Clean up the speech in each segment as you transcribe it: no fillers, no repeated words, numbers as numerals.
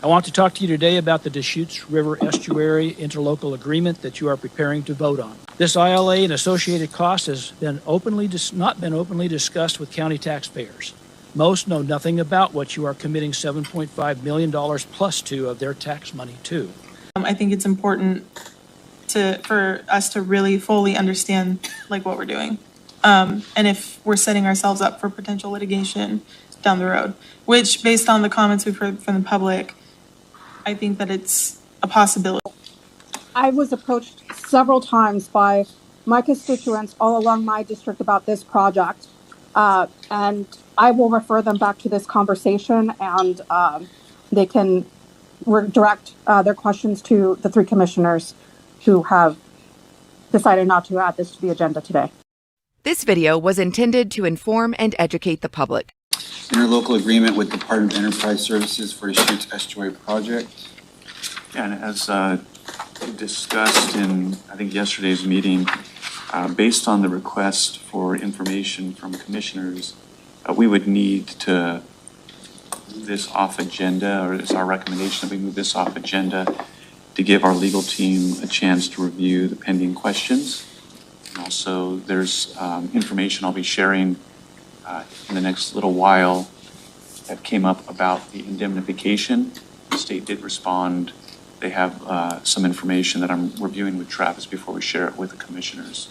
I want to talk to you today about the Deschutes River Estuary Interlocal Agreement that you are preparing to vote on. This ILA and associated costs has not been openly discussed with county taxpayers. Most know nothing about what you are committing $7.5 million plus to of their tax money to. I think it's important for us to really fully understand like what we're doing. And if we're setting ourselves up for potential litigation down the road, which based on the comments we've heard from the public, I think that it's a possibility. I was approached several times by my constituents all along my district about this project, and I will refer them back to this conversation, and they can direct their questions to the three commissioners who have decided not to add this to the agenda today. This video was intended to inform and educate the public. Interlocal agreement with Department of Enterprise Services for Deschutes Estuary Project. Yeah, and as discussed in, I think, yesterday's meeting, based on the request for information from commissioners, we would need to move this off agenda, or it's our recommendation that we move this off agenda to give our legal team a chance to review the pending questions. And also, there's information I'll be sharing in the next little while that came up about the indemnification. The state did respond. They have some information that I'm reviewing with Travis before we share it with the commissioners.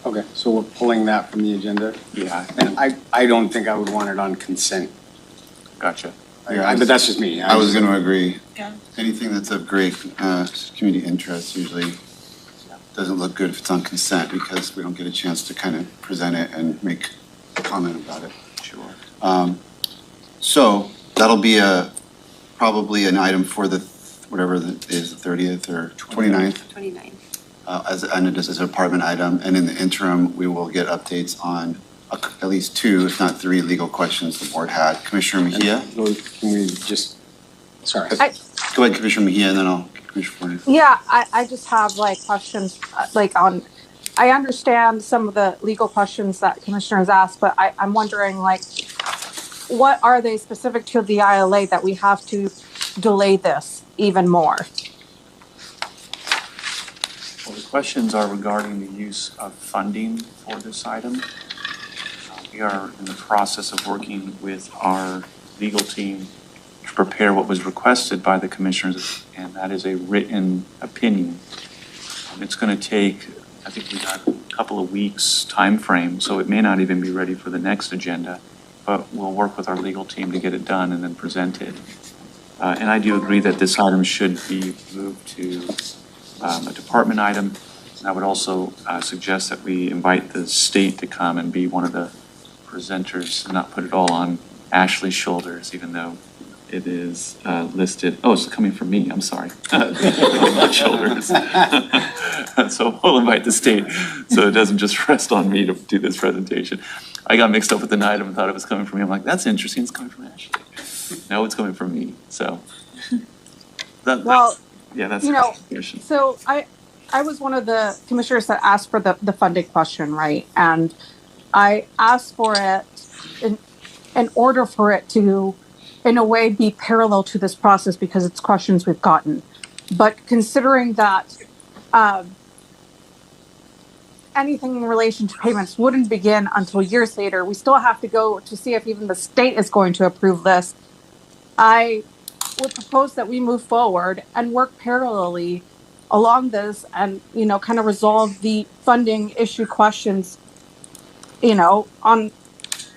Okay, so we're pulling that from the agenda? Yeah. And I don't think I would want it on consent. Gotcha. But that's just me. I was going to agree. Yeah. Anything that's of great community interest usually doesn't look good if it's on consent, because we don't get a chance to kind of present it and make a comment about it. Sure. So that'll be probably an item for the whatever the 30th or 29th. 29th. And it is a department item, and in the interim, we will get updates on at least 2, if not 3, legal questions the board had. Commissioner Mejia? Can we just, sorry. Go ahead, Commissioner Mejia, and then I'll Commissioner Forney. Yeah, I just have questions I understand some of the legal questions that commissioners asked, but I'm wondering what are they specific to the ILA that we have to delay this even more? Well, the questions are regarding the use of funding for this item. We are in the process of working with our legal team to prepare what was requested by the commissioners, and that is a written opinion. It's going to take, I think we got a couple of weeks time frame, so it may not even be ready for the next agenda, but we'll work with our legal team to get it done and then present it. And I do agree that this item should be moved to a department item. And I would also suggest that we invite the state to come and be one of the presenters and not put it all on Ashley's shoulders, even though it is listed. Oh, it's coming from me. I'm sorry. My shoulders. So we'll invite the state so it doesn't just rest on me to do this presentation. I got mixed up with an item and thought it was coming from me. I'm like, that's interesting. It's coming from Ashley. No, it's coming from me. So that's so I was one of the commissioners that asked for the funding question, right? And I asked for it in order for it to, in a way, be parallel to this process because it's questions we've gotten. But considering that anything in relation to payments wouldn't begin until years later, we still have to go to see if even the state is going to approve this. I would propose that we move forward and work parallelly along this and, kind of resolve the funding issue questions, and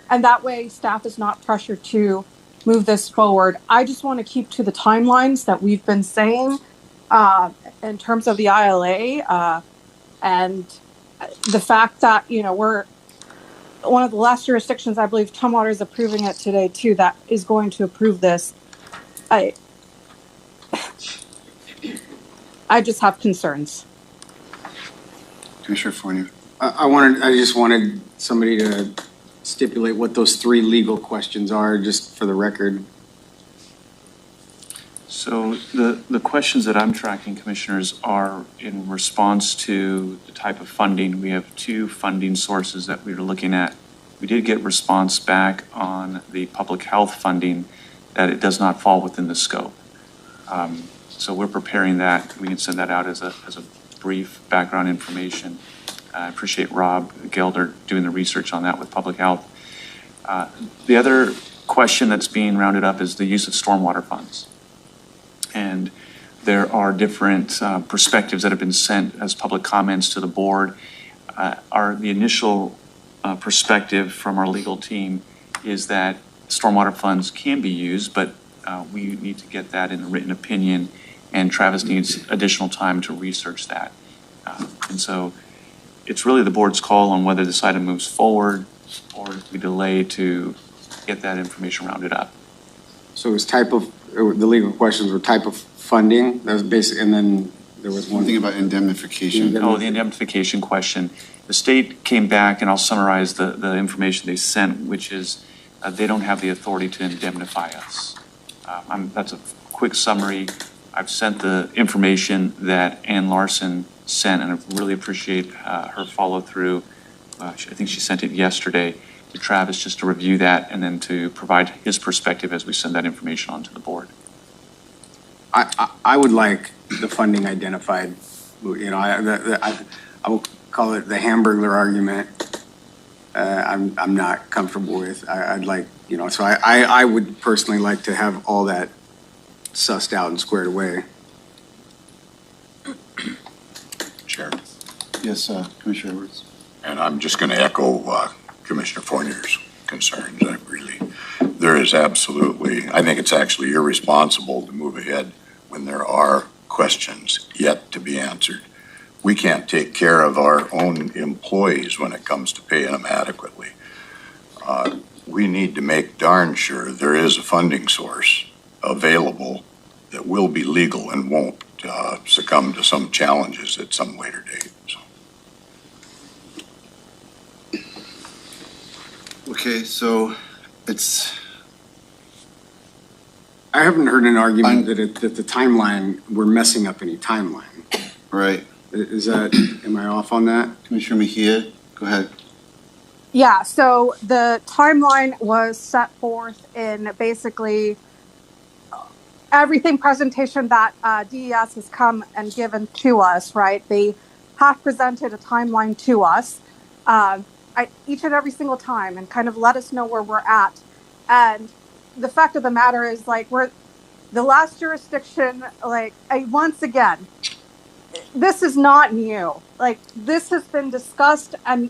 that way staff is not pressured to move this forward. I just want to keep to the timelines that we've been saying in terms of the ILA and the fact that, we're one of the last jurisdictions, I believe Tumwater is approving it today too, that is going to approve this. I just have concerns. Commissioner Forney. I just wanted somebody to stipulate what those 3 legal questions are, just for the record. So the questions that I'm tracking, commissioners, are in response to the type of funding. We have 2 funding sources that we are looking at. We did get response back on the public health funding, that it does not fall within the scope. So we're preparing that. We can send that out as a brief background information. I appreciate Rob Gelder doing the research on that with public health. The other question that's being rounded up is the use of stormwater funds. And there are different perspectives that have been sent as public comments to the board. The initial perspective from our legal team is that stormwater funds can be used, but we need to get that in a written opinion, and Travis needs additional time to research that. And so it's really the board's call on whether this item moves forward or if we delay to get that information rounded up. So it was the legal questions were type of funding, that was basic, and then there was one thing about indemnification. Oh, the indemnification question. The state came back, and I'll summarize the information they sent, which is they don't have the authority to indemnify us. That's a quick summary. I've sent the information that Ann Larson sent, and I really appreciate her follow through. I think she sent it yesterday to Travis just to review that and then to provide his perspective as we send that information on to the board. I would like the funding identified. You know, I will call it the Hamburglar argument. I'm not comfortable with. I'd like, you know, so I would personally like to have all that sussed out and squared away. Chair. Yes, Commissioner Edwards. And I'm just going to echo Commissioner Fournier's concerns. There is absolutely, I think it's actually irresponsible to move ahead when there are questions yet to be answered. We can't take care of our own employees when it comes to paying them adequately. We need to make darn sure there is a funding source available that will be legal and won't succumb to some challenges at some later date. So. Okay, so it's. I haven't heard an argument that the timeline, we're messing up any timeline. Right. Is that, am I off on that? Commissioner Mejia, go ahead. Yeah, so the timeline was set forth in basically everything presentation that DES has come and given to us, right? They have presented a timeline to us each and every single time and kind of let us know where we're at. And the fact of the matter is, like, we're the last jurisdiction, like, once again, this is not new. Like, this has been discussed, and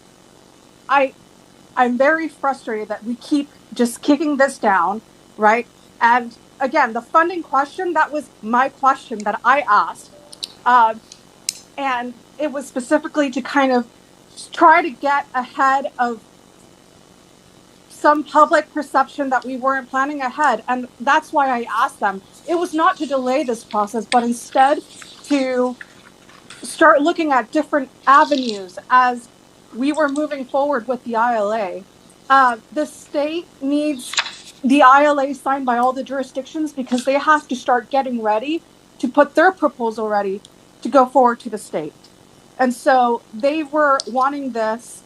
I'm very frustrated that we keep just kicking this down, right? And again, the funding question, that was my question that I asked. And it was specifically to kind of try to get ahead of some public perception that we weren't planning ahead. And that's why I asked them. It was not to delay this process, but instead to start looking at different avenues as we were moving forward with the ILA. The state needs the ILA signed by all the jurisdictions because they have to start getting ready to put their proposal ready to go forward to the state. And so they were wanting this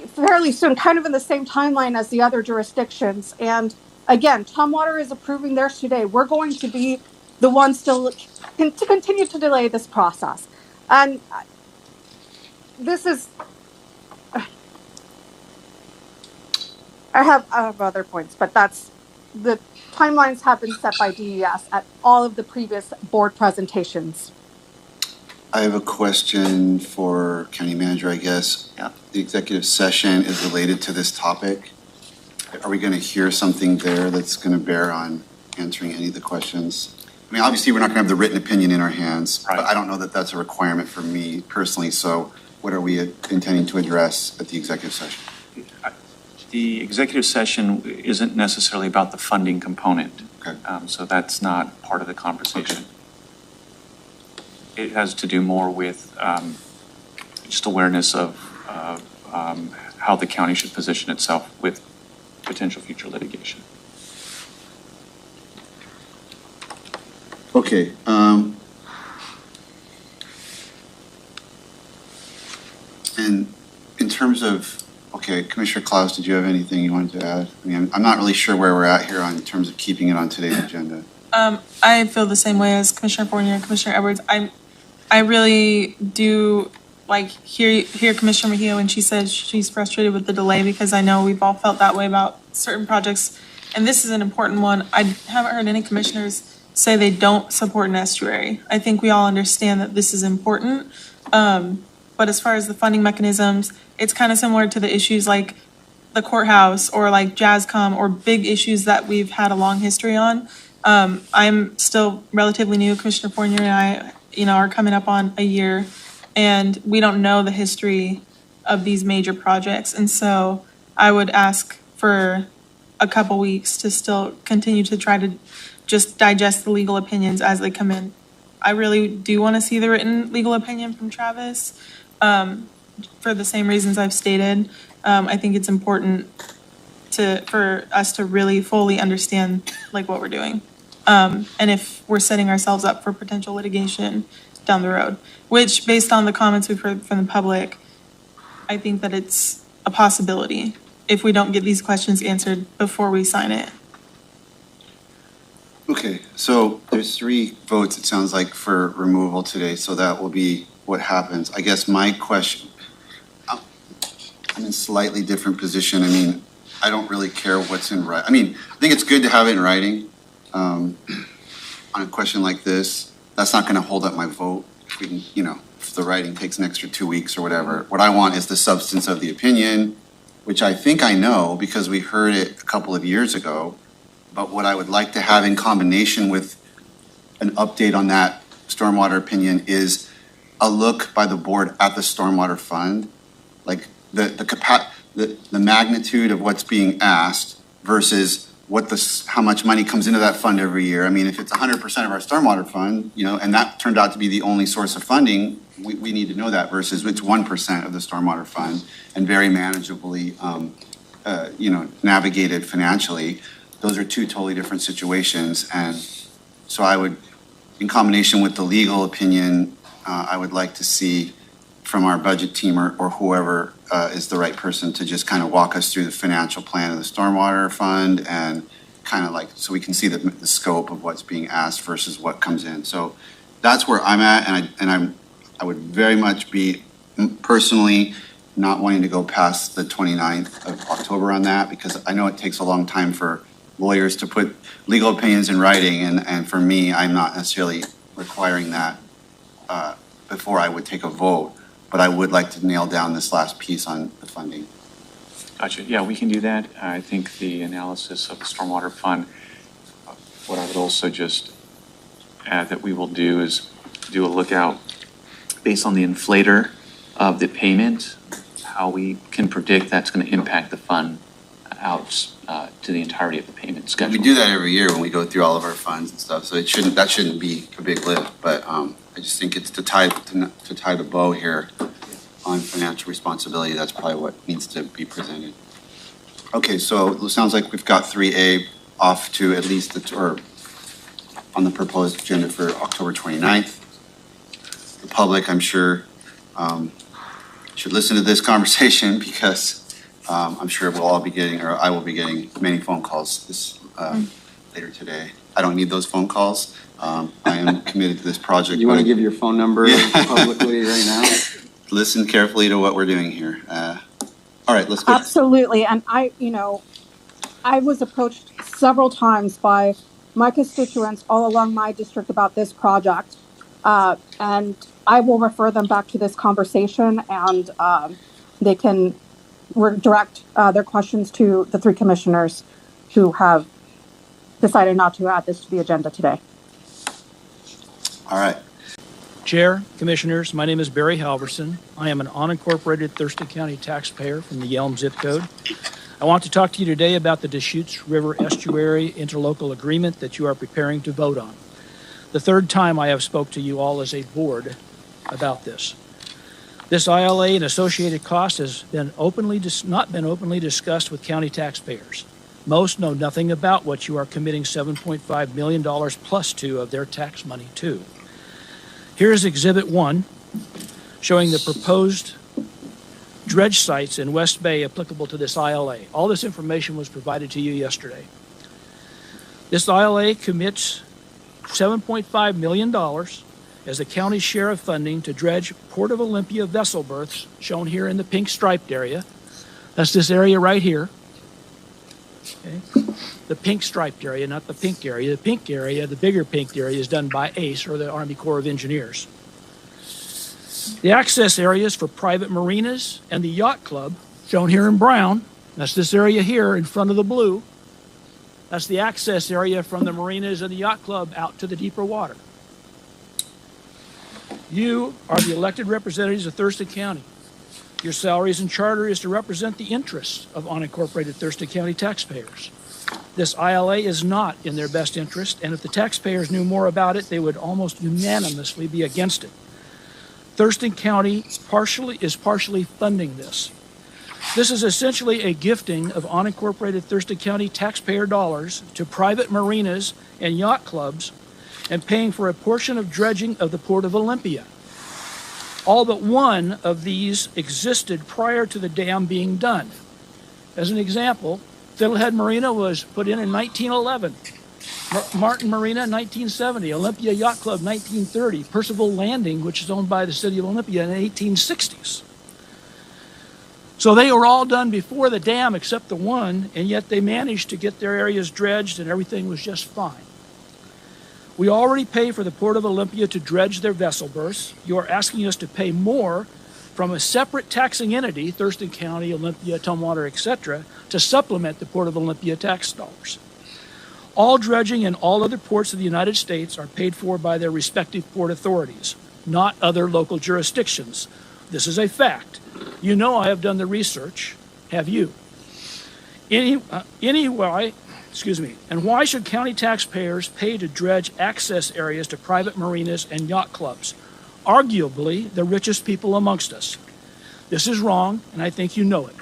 fairly soon, kind of in the same timeline as the other jurisdictions. And again, Tumwater is approving theirs today. We're going to be the ones to continue to delay this process. And this is, I have other points, but that's, the timelines have been set by DES at all of the previous board presentations. I have a question for County Manager, I guess. Yeah. The executive session is related to this topic. Are we going to hear something there that's going to bear on answering any of the questions? I mean, obviously, we're not going to have the written opinion in our hands, right, but I don't know that that's a requirement for me personally. So what are we intending to address at the executive session? The executive session isn't necessarily about the funding component. Okay. So that's not part of the conversation. Okay. It has to do more with just awareness of how the county should position itself with potential future litigation. Okay. And in terms of, okay, Okay, Commissioner Klaus, did you have anything you wanted to add? I mean, I'm not really sure where we're at here in terms of keeping it on today's agenda. I feel the same way as Commissioner Fournier and Commissioner Edwards. I really do hear Commissioner Mejia when she says she's frustrated with the delay, because I know we've all felt that way about certain projects. And this is an important one. I haven't heard any commissioners say they don't support an estuary. I think we all understand that this is important. But as far as the funding mechanisms, it's kind of similar to the issues like the courthouse or like JASCOM or big issues that we've had a long history on. I'm still relatively new. Commissioner Fournier and I, are coming up on a year, and we don't know the history of these major projects. And so I would ask for a couple weeks to still continue to try to just digest the legal opinions as they come in. I really do want to see the written legal opinion from Travis, for the same reasons I've stated. I think it's important for us to really fully understand what we're doing. And if we're setting ourselves up for potential litigation down the road, which based on the comments we've heard from the public, I think that it's a possibility if we don't get these questions answered before we sign it. Okay, so there's 3 votes, it sounds like, for removal today, so that will be what happens. I guess my question, I'm in a slightly different position. I mean, I don't really care what's in writing. I mean, I think it's good to have it in writing on a question like this. That's not going to hold up my vote. If we can, if the writing takes an extra 2 weeks or whatever. What I want is the substance of the opinion, which I think I know because we heard it a couple of years ago. But what I would like to have in combination with an update on that stormwater opinion is a look by the board at the stormwater fund, like the magnitude of what's being asked versus how much money comes into that fund every year. I mean, if it's 100% of our stormwater fund, and that turned out to be the only source of funding, we need to know that versus it's 1% of the stormwater fund and very manageably, navigated financially. Those are 2 totally different situations. And so I would, in combination with the legal opinion, I would like to see from our budget team or whoever is the right person to just kind of walk us through the financial plan of the stormwater fund and kind of so we can see the scope of what's being asked versus what comes in. So that's where I'm at, and I would very much be personally not wanting to go past the 29th of October on that, because I know it takes a long time for lawyers to put legal opinions in writing, and for me, I'm not necessarily requiring that before I would take a vote, but I would like to nail down this last piece on the funding. Gotcha. Yeah, we can do that. I think the analysis of the stormwater fund, what I would also just add that we will do is do a lookout based on the inflator of the payment, how we can predict that's going to impact the fund out to the entirety of the payment schedule. We do that every year when we go through all of our funds and stuff, so that shouldn't be a big lift, but I just think it's to tie the bow here on financial responsibility. That's probably what needs to be presented. Okay, so it sounds like we've got 3A off to at least on the proposed agenda for October 29th. The public, I'm sure, should listen to this conversation because I'm sure we'll all be getting, or I will be getting many phone calls later today. I don't need those phone calls. I am committed to this project. You want to give your phone number publicly right now? Listen carefully to what we're doing here. All right, let's go. Absolutely. And I was approached several times by my constituents all along my district about this project. And I will refer them back to this conversation, and they can direct their questions to the 3 commissioners who have decided not to add this to the agenda today. All right. Chair, Commissioners, my name is Barry Halverson. I am an unincorporated Thurston County taxpayer from the Yelm zip code. I want to talk to you today about the Deschutes River Estuary Interlocal Agreement that you are preparing to vote on. The 3rd time I have spoke to you all as a board about this. This ILA and associated costs has not been openly discussed with county taxpayers. Most know nothing about what you are committing $7.5 million plus to of their tax money to. Here is Exhibit 1, showing the proposed dredge sites in West Bay applicable to this ILA. All this information was provided to you yesterday. This ILA commits $7.5 million as the county's share of funding to dredge Port of Olympia vessel berths, shown here in the pink striped area. That's this area right here. Okay. The pink striped area, not the pink area. The pink area, the bigger pink area, is done by ACE, or the Army Corps of Engineers. The access areas for private marinas and the yacht club, shown here in brown, that's this area here in front of the blue. That's the access area from the marinas and the yacht club out to the deeper water. You are the elected representatives of Thurston County. Your salaries and charter is to represent the interests of unincorporated Thurston County taxpayers. This ILA is not in their best interest, and if the taxpayers knew more about it, they would almost unanimously be against it. Thurston County is partially funding this. This is essentially a gifting of unincorporated Thurston County taxpayer dollars to private marinas and yacht clubs and paying for a portion of dredging of the Port of Olympia. All but one of these existed prior to the dam being done. As an example, Fiddlehead Marina was put in 1911. Martin Marina, 1970. Olympia Yacht Club, 1930. Percival Landing, which is owned by the city of Olympia, in the 1860s. So they were all done before the dam except the one, and yet they managed to get their areas dredged and everything was just fine. We already pay for the Port of Olympia to dredge their vessel berths. You are asking us to pay more from a separate taxing entity, Thurston County, Olympia, Tumwater, etc., to supplement the Port of Olympia tax dollars. All dredging in all other ports of the United States are paid for by their respective port authorities, not other local jurisdictions. This is a fact. You know I have done the research. Have you? And why should county taxpayers pay to dredge access areas to private marinas and yacht clubs? Arguably, the richest people amongst us. This is wrong, and I think you know it.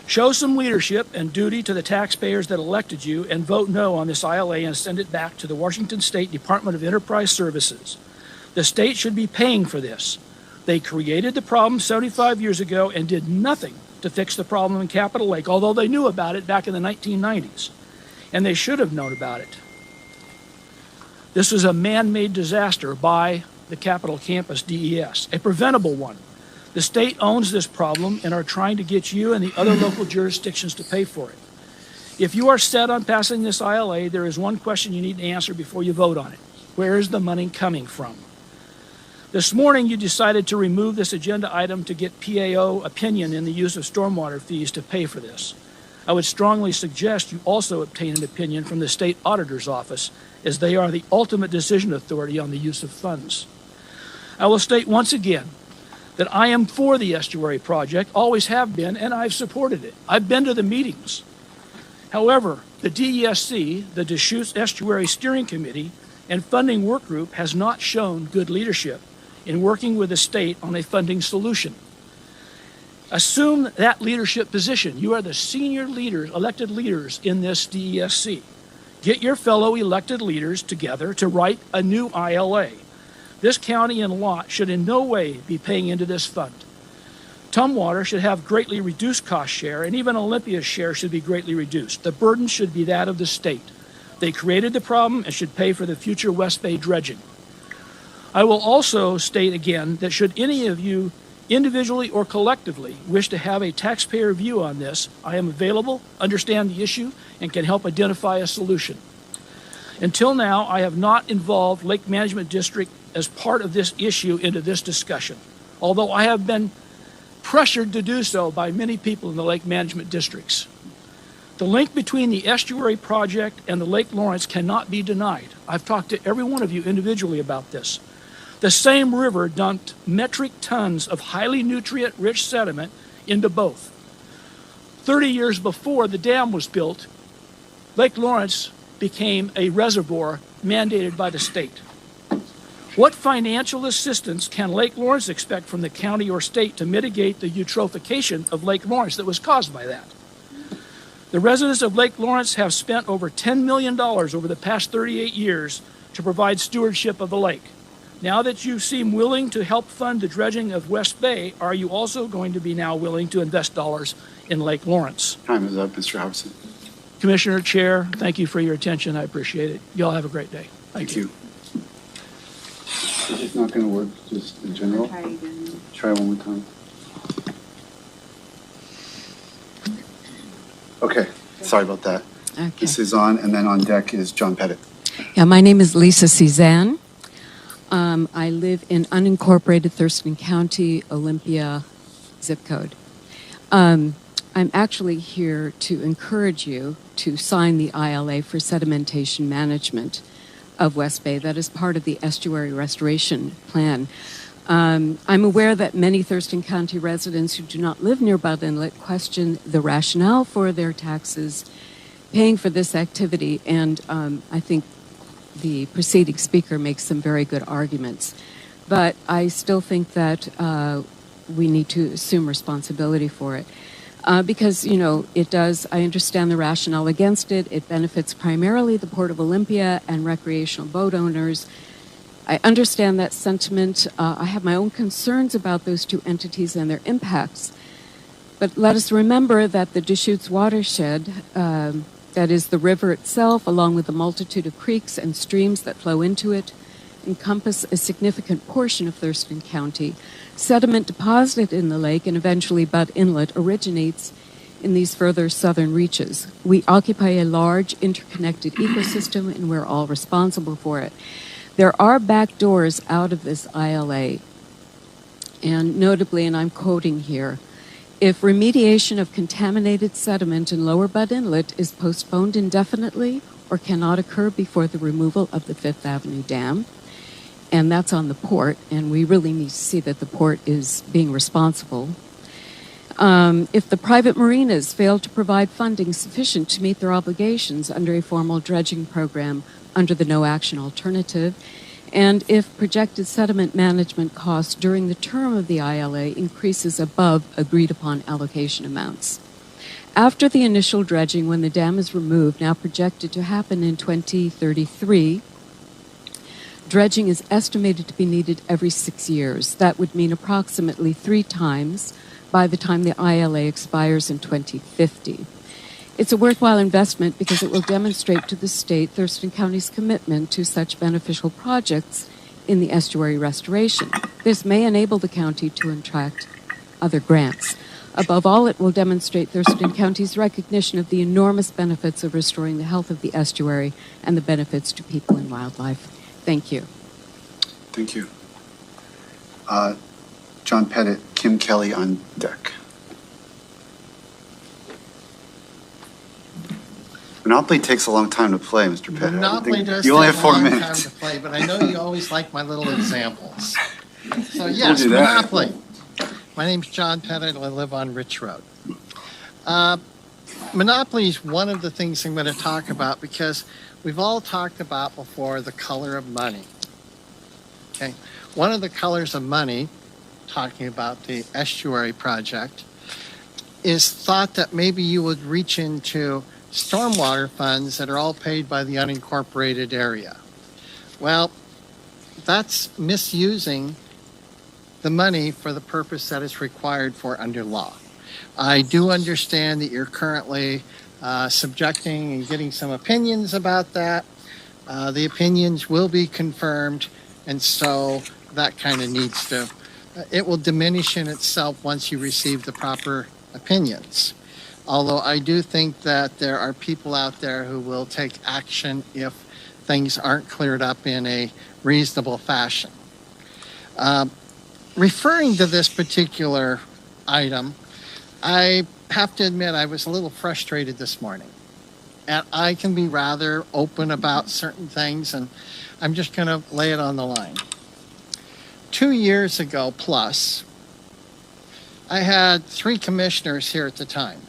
Show some leadership and duty to the taxpayers that elected you and vote no on this ILA and send it back to the Washington State Department of Enterprise Services. The state should be paying for this. They created the problem 75 years ago and did nothing to fix the problem in Capitol Lake, although they knew about it back in the 1990s. And they should have known about it. This was a man-made disaster by the Capitol Campus DES, a preventable one. The state owns this problem and are trying to get you and the other local jurisdictions to pay for it. If you are set on passing this ILA, there is one question you need to answer before you vote on it. Where is the money coming from? This morning, you decided to remove this agenda item to get PAO opinion in the use of stormwater fees to pay for this. I would strongly suggest you also obtain an opinion from the state auditor's office, as they are the ultimate decision authority on the use of funds. I will state once again that I am for the estuary project, always have been, and I've supported it. I've been to the meetings. However, the DESC, the Deschutes Estuary Steering Committee, and funding work group has not shown good leadership in working with the state on a funding solution. Assume that leadership position. You are the senior leaders, elected leaders in this DESC. Get your fellow elected leaders together to write a new ILA. This county and lot should in no way be paying into this fund. Tumwater should have greatly reduced cost share, and even Olympia's share should be greatly reduced. The burden should be that of the state. They created the problem and should pay for the future West Bay dredging. I will also state again that should any of you individually or collectively wish to have a taxpayer view on this, I am available, understand the issue, and can help identify a solution. Until now, I have not involved Lake Management District as part of this issue into this discussion, although I have been pressured to do so by many people in the Lake Management Districts. The link between the Estuary Project and the Lake Lawrence cannot be denied. I've talked to every one of you individually about this. The same river dumped metric tons of highly nutrient-rich sediment into both. 30 years before the dam was built, Lake Lawrence became a reservoir mandated by the state. What financial assistance can Lake Lawrence expect from the county or state to mitigate the eutrophication of Lake Lawrence that was caused by that? The residents of Lake Lawrence have spent over $10 million over the past 38 years to provide stewardship of the lake. Now that you seem willing to help fund the dredging of West Bay, are you also going to be now willing to invest dollars in Lake Lawrence? Time is up, Mr. Hobson. Commissioner, Chair, thank you for your attention. I appreciate it. Y'all have a great day. Thank you. It's not going to work, just in general. Try one more time. Okay, sorry about that. Okay. This is on, and then on deck is John Pettit. Yeah, my name is Lisa Cezanne. I live in unincorporated Thurston County, Olympia zip code. I'm actually here to encourage you to sign the ILA for sedimentation management of West Bay. That is part of the estuary restoration plan. I'm aware that many Thurston County residents who do not live near Bud Inlet question the rationale for their taxes paying for this activity, and I think the preceding speaker makes some very good arguments. But I still think that we need to assume responsibility for it. Because, you know, it does, I understand the rationale against it. It benefits primarily the Port of Olympia and recreational boat owners. I understand that sentiment. I have my own concerns about those two entities and their impacts. But let us remember that the Deschutes watershed, that is the river itself, along with the multitude of creeks and streams that flow into it, encompass a significant portion of Thurston County. Sediment deposited in the lake and eventually Bud Inlet originates in these further southern reaches. We occupy a large interconnected ecosystem and we're all responsible for it. There are back doors out of this ILA, and notably, and I'm quoting here, if remediation of contaminated sediment in Lower Bud Inlet is postponed indefinitely or cannot occur before the removal of the Fifth Avenue Dam, and that's on the port, and we really need to see that the port is being responsible. If the private marinas fail to provide funding sufficient to meet their obligations under a formal dredging program under the no action alternative, and if projected sediment management costs during the term of the ILA increases above agreed upon allocation amounts. After the initial dredging, when the dam is removed, now projected to happen in 2033, dredging is estimated to be needed every 6 years. That would mean approximately 3 times by the time the ILA expires in 2050. It's a worthwhile investment because it will demonstrate to the state Thurston County's commitment to such beneficial projects in the estuary restoration. This may enable the county to attract other grants. Above all, it will demonstrate Thurston County's recognition of the enormous benefits of restoring the health of the estuary and the benefits to people and wildlife. Thank you. Thank you. John Pettit, Kim Kelly on deck. Monopoly takes a long time to play, Mr. Pettit. Monopoly does you only take have a 4 long minutes. time to play, but I know you always like my little examples. So yes, do that. Monopoly. My name's John Pettit. I live on Rich Road. Monopoly is one of the things I'm going to talk about because we've all talked about before the color of money. Okay, one of the colors of money, talking about the Estuary Project, is thought that maybe you would reach into stormwater funds that are all paid by the unincorporated area. Well, that's misusing the money for the purpose that it's required for under law. I do understand that you're currently subjecting and getting some opinions about that. The opinions will be confirmed, and so that kind of needs to, it will diminish in itself once you receive the proper opinions. Although I do think that there are people out there who will take action if things aren't cleared up in a reasonable fashion. Referring to this particular item, I have to admit I was a little frustrated this morning. And I can be rather open about certain things, and I'm just going to lay it on the line. 2 years ago plus, I had 3 commissioners here at the time.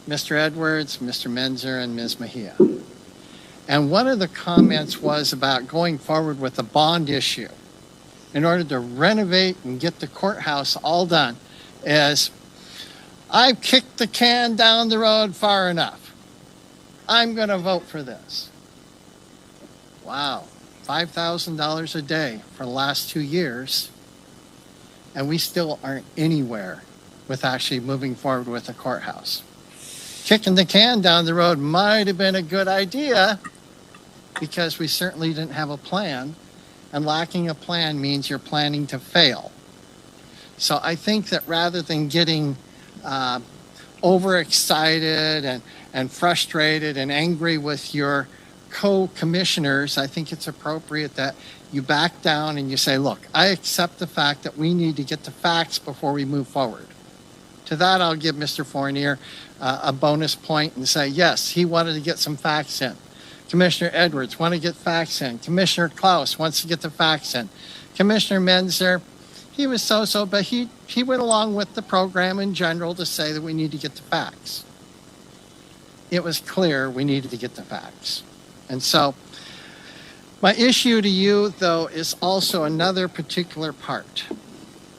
Mr. Edwards, Mr. Menzer, and Ms. Mejia. And one of the comments was about going forward with a bond issue in order to renovate and get the courthouse all done, is I've kicked the can down the road far enough. I'm going to vote for this. Wow, $5,000 a day for the last 2 years, and we still aren't anywhere with actually moving forward with the courthouse. Kicking the can down the road might have been a good idea because we certainly didn't have a plan, and lacking a plan means you're planning to fail. So I think that rather than getting overexcited and frustrated and angry with your co-commissioners, I think it's appropriate that you back down and you say, look, I accept the fact that we need to get the facts before we move forward. To that, I'll give Mr. Fournier a bonus point and say, yes, he wanted to get some facts in. Commissioner Edwards wanted to get facts in. Commissioner Klaus wants to get the facts in. Commissioner Menzer, he was so-so, but he went along with the program in general to say that we need to get the facts. It was clear we needed to get the facts. And so my issue to you, though, is also another particular part.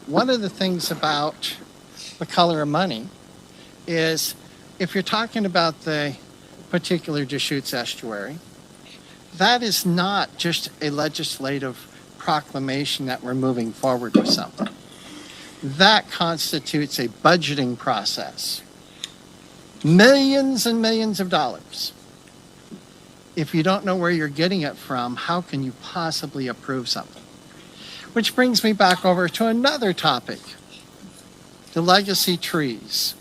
One of the things about the color of money is if you're talking about the particular Deschutes Estuary, that is not just a legislative proclamation that we're moving forward with something. That constitutes a budgeting process. Millions and millions of dollars. If you don't know where you're getting it from, how can you possibly approve something? Which brings me back over to another topic, the legacy trees.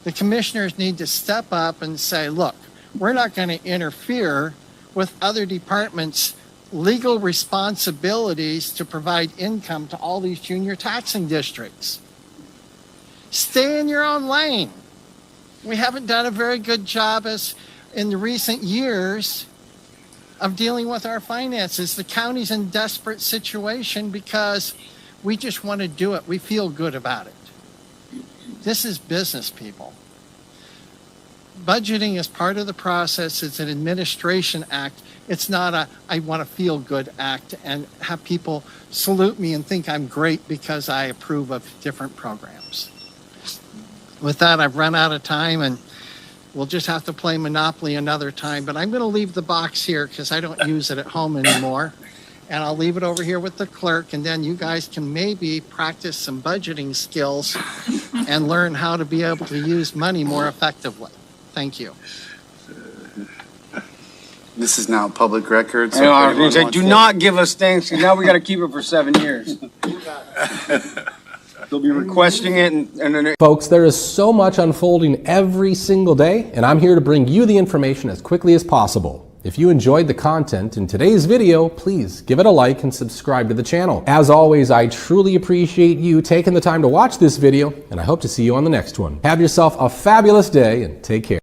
The commissioners need to step up and say, look, we're not going to interfere with other departments' legal responsibilities to provide income to all these junior taxing districts. Stay in your own lane. We haven't done a very good job as in the recent years of dealing with our finances. The county's in desperate situation because we just want to do it. We feel good about it. This is business, people. Budgeting is part of the process. It's an administration act. It's not a I want to feel good act and have people salute me and think I'm great because I approve of different programs. With that, I've run out of time and we'll just have to play Monopoly another time. But I'm going to leave the box here because I don't use it at home anymore. And I'll leave it over here with the clerk, and then you guys can maybe practice some budgeting skills and learn how to be able to use money more effectively. Thank you. This is now public record. I know, I was going to say, do not give us things, because now we got to keep it for 7 years. They'll be requesting it, and then Folks, there is so much unfolding every single day, and I'm here to bring you the information as quickly as possible. If you enjoyed the content in today's video, please give it a like and subscribe to the channel. As always, I truly appreciate you taking the time to watch this video, and I hope to see you on the next one. Have yourself a fabulous day, and take care.